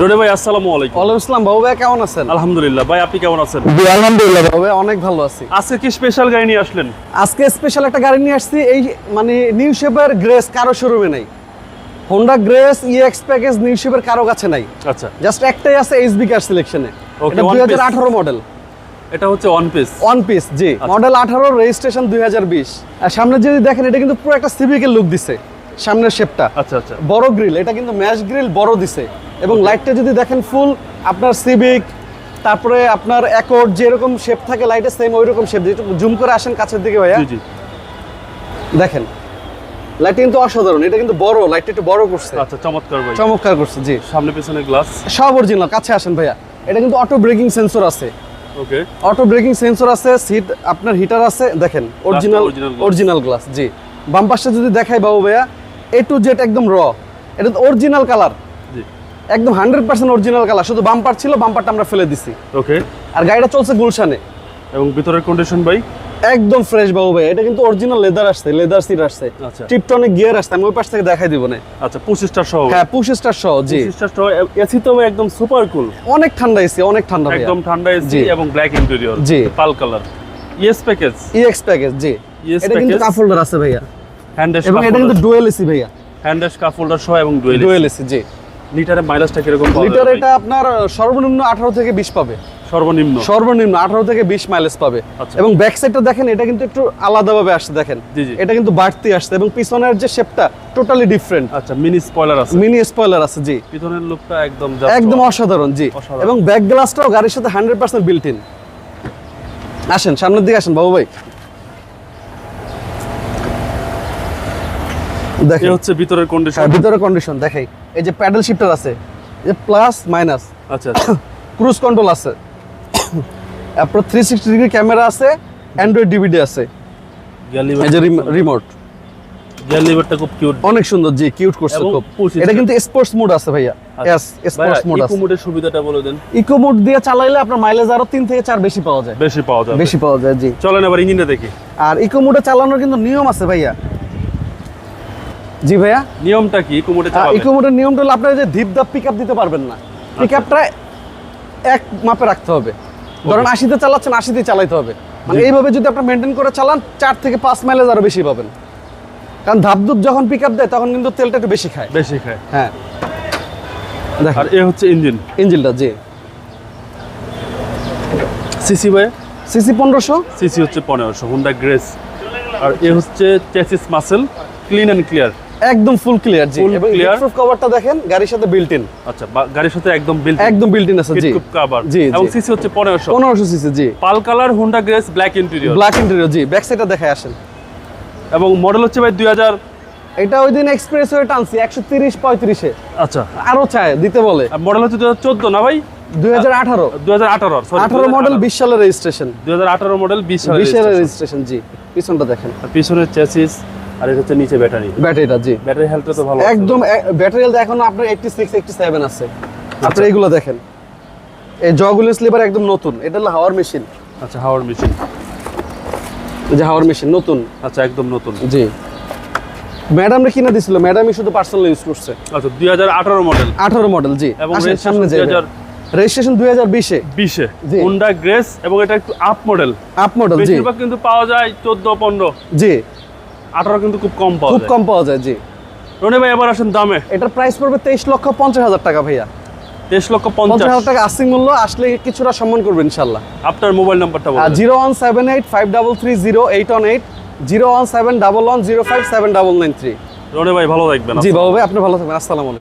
রনি ভাই আসসালামু আলাইকুম। ওয়ালাইকুম আসসালাম। বাবু ভাই কেমন আছেন? আলহামদুলিল্লাহ। ভাই আপনি কেমন আছেন? আলহামদুলিল্লাহ বাবু ভাই অনেক ভালো আছি। আজকে কি স্পেশাল গাড়ি নিয়ে আসলেন? আজকে স্পেশাল একটা গাড়ি নিয়ে আসছি, এই মানে নিউ শেপের গ্রেস কারো শোরুমে নাই। Honda grace EX package new শেপের কারো কাছে নাই। আচ্ছা, জাস্ট একটাই আছে এইচবি কার সিলেকশনে। ওকে, এটা 2018 মডেল। এটা হচ্ছে ওয়ান পিস। ওয়ান পিস জি, মডেল 18, রেজিস্ট্রেশন 2020। আর সামনে যদি দেখেন এটা কিন্তু পুরো একটা সিভিকের লুক দিছে। সামনের শেপটা আচ্ছা আচ্ছা, বড় গ্রিল, এটা কিন্তু ম্যাশ গ্রিল বড় দিছে। এবং লাইটটা যদি দেখেন ফুল আপনার সিভিক, তারপরে আপনার অ্যাকর্ড যেরকম শেপ থাকে লাইটের সেম ওইরকম শেপ। একটু জুম করে আসেন কাছের দিকে ভাইয়া, জি জি, দেখেন লাইট কিন্তু অসাধারণ। এটা কিন্তু বড়, লাইটটা একটু বড় করছে। আচ্ছা, চমৎকার ভাই, চমৎকার করছে জি। সামনে পিছনে গ্লাস সব অরিজিনাল। কাছে আসেন ভাইয়া, এটা কিন্তু অটো ব্রেকিং সেন্সর আছে। ওকে, অটো ব্রেকিং সেন্সর আছে, সিট আপনার হিটার আছে। দেখেন অরিজিনাল গ্লাস জি। বাম পাশে যদি দেখাই বাবু ভাইয়া, এ টু জেড একদম র। এটা তো অরিজিনাল কালার, জি একদম 100% অরিজিনাল কালার। শুধু বাম্পার ছিল, বাম্পারটা আমরা ফেলে দিছি। ওকে, আর গাড়িটা চলছে গুলশানে। এবং ভিতরের কন্ডিশন ভাই একদম ফ্রেশ বাবু ভাই। এটা কিন্তু অরিজিনাল লেদার আসছে, লেদার সিট আসছে। আচ্ছা, টিপটনিক গিয়ার আসছে। আমি ওই পাশ থেকে দেখাই দিব না। আচ্ছা, 25 স্টার সহ। হ্যাঁ, পুশ স্টার সহ জি। 25 স্টার সহ এসি তো একদম সুপার কুল। অনেক ঠান্ডা এসি, অনেক ঠান্ডা ভাই। একদম ঠান্ডা এসি জি। এবং ব্ল্যাক ইন্টেরিয়র জি। Pearl colour. ES package, EX package জি। ইএস এটা কিন্তু প্যাকেজ, কাপ হোল্ডার আছে ভাইয়া। হ্যান্ডেশ এবং কাপ এটা কিন্তু হোল্ডার, ডুয়েল এসি ভাইয়া। হ্যান্ডেশ কাপ হোল্ডার সহ এবং ডুয়েল এসি জি। লিটারে মাইলেজটা কিরকম পাওয়া লিটার যাবে? এটা আপনার সর্বনিম্ন 18 থেকে 20 পাবে। সর্বনিম্ন 18 থেকে 20 মাইলেজ পাবে। আচ্ছা। এবং ব্যাক সাইডটা দেখেন, এটা কিন্তু একটু আলাদাভাবে আসছে দেখেন। জি জি, এটা কিন্তু বাড়তি আসছে এবং পিছনের যে শেপটা টোটালি ডিফারেন্ট। আচ্ছা, মিনি স্পয়লার আছে, মিনি স্পয়লার আছে জি। পিছনের লুকটা একদম একদম অসাধারণ জি। অসাধারণ। এবং ব্যাক গ্লাসটাও গাড়ির সাথে 100% বিল্ট ইন। আসেন সামনের দিকে আসেন বাবু ভাই, এই দেখেন হচ্ছে ভিতরের কন্ডিশন। ভিতরে কন্ডিশন দেখাই। এই যে প্যাডেল শিফটার আছে, এই যে প্লাস মাইনাস। আচ্ছা আচ্ছা, ক্রুজ কন্ট্রোল আছে, আপনার 360 ডিগ্রি ক্যামেরা আছে, অ্যান্ড্রয়েড ডিভিডি আছে। এই যে রিমোট, গিয়ার লিভারটা খুব কিউট, অনেক সুন্দর জি, কিউট করছে এবং খুব। push এটা start। কিন্তু স্পোর্টস মোড আছে ভাইয়া। यस, স্পোর্টস মোড আছে। ইকো মোডের সুবিধাটা বলে দেন। ইকো মোড দিয়ে চালাইলে আপনার মাইলেজ আরো 3 থেকে 4 বেশি পাওয়া যায়। বেশি পাওয়া যাবে, বেশি পাওয়া যায় জি। চলেন এবার ইঞ্জিনটা দেখি। আর ইকো মোডে চালানোর কিন্তু নিয়ম আছে ভাইয়া। জি ভাইয়া, নিয়মটা কি ইকো মোডে চালাবে? ইকো মোডের নিয়মটা হলো আপনার যে ধীপ ধাপ পিকআপ দিতে পারবেন না। পিকআপটা এক মাপে রাখতে হবে। ধরেন 80 তে চালাচ্ছেন, 80 তে চালাইতে হবে। মানে এইভাবে যদি আপনি মেইনটেইন করে চালান 4 থেকে 5 মাইলেজ আরো বেশি পাবেন। কারণ ধাপধুপ যখন পিকআপ দেয় তখন কিন্তু তেলটা একটু বেশি খায়। বেশি খায়। হ্যাঁ, দেখেন আর এ হচ্ছে ইঞ্জিন, ইঞ্জিনটা জি। সিসি ভাই সিসি 1500। সিসি হচ্ছে 1500, হোন্ডা গ্রেস। আর এ হচ্ছে চেসিস মাসেল, ক্লিন এন্ড ক্লিয়ার, একদম ফুল ক্লিয়ার জি। Full এবং clear। প্রুফ কভারটা দেখেন গাড়ির সাথে বিল্ট ইন। আচ্ছা, গাড়ির সাথে একদম বিল্ট, একদম বিল্ট ইন আছে জি। কভার, জি, এবং জি। সিসি হচ্ছে 1500, 1500 সিসি জি। Pearl colour Honda Grace, black interior, black interior জি। ব্যাক সাইডটা দেখায় আসেন। এবং মডেল হচ্ছে ভাই 2000। এটা ওই দিন এক্সপ্রেস হয়ে টানছি 130-35 এ। আচ্ছা, আরো চায় দিতে বলে। মডেল হচ্ছে 2014 না ভাই? 2018 2018, সরি 18 মডেল 20 সালের রেজিস্ট্রেশন। 2018 মডেল 20 20 সালের সালের। রেজিস্ট্রেশন জি। পিছনটা দেখেন, পিছনের চেসিস, আর এটা হচ্ছে নিচে ব্যাটারি। ব্যাটারিটা জি। ব্যাটারি হেলথটা তো ভালো আছে। একদম ব্যাটারি হেলথ এখন আপনার 86-87 আছে। আপনি এগুলো দেখেন, এই জগুলো স্লিপার একদম নতুন। এটা হলো হাওয়ার মেশিন। আচ্ছা, হাওয়ার মেশিন, এই যে হাওয়ার মেশিন নতুন আচ্ছা একদম নতুন জি। ম্যাডামরে কিনে দিছিল, ম্যাডামই শুধু পার্সোনাল ইউজ করছে। আচ্ছা, 2018 মডেল 18 মডেল জি। এবং আসেন সামনে যাই। 2020 রেজিস্ট্রেশন 2020 এ জি। হোন্ডা গ্রেস, এবং এটা একটু আপ মডেল। আপ মডেল জি। বেশিরভাগ কিন্তু পাওয়া যায় 14-15, জি 18 কিন্তু খুব কম পাওয়া খুব যায়। কম পাওয়া যায় জি। রনি ভাই এবার আসেন দামে। এটার প্রাইস পড়বে 23,50,000 টাকা ভাইয়া। 23,50,000 50,000 টাকা আস্কিং মূল্য। আসলে কিছুটা সম্মান করবে ইনশাআল্লাহ। আপনার মোবাইল নাম্বারটা বলুন। 01785330818, 01711057993। রনি ভাই ভালো থাকবেন। জি বাবু ভাই, আপনি ভালো থাকবেন। আসসালামু আলাইকুম।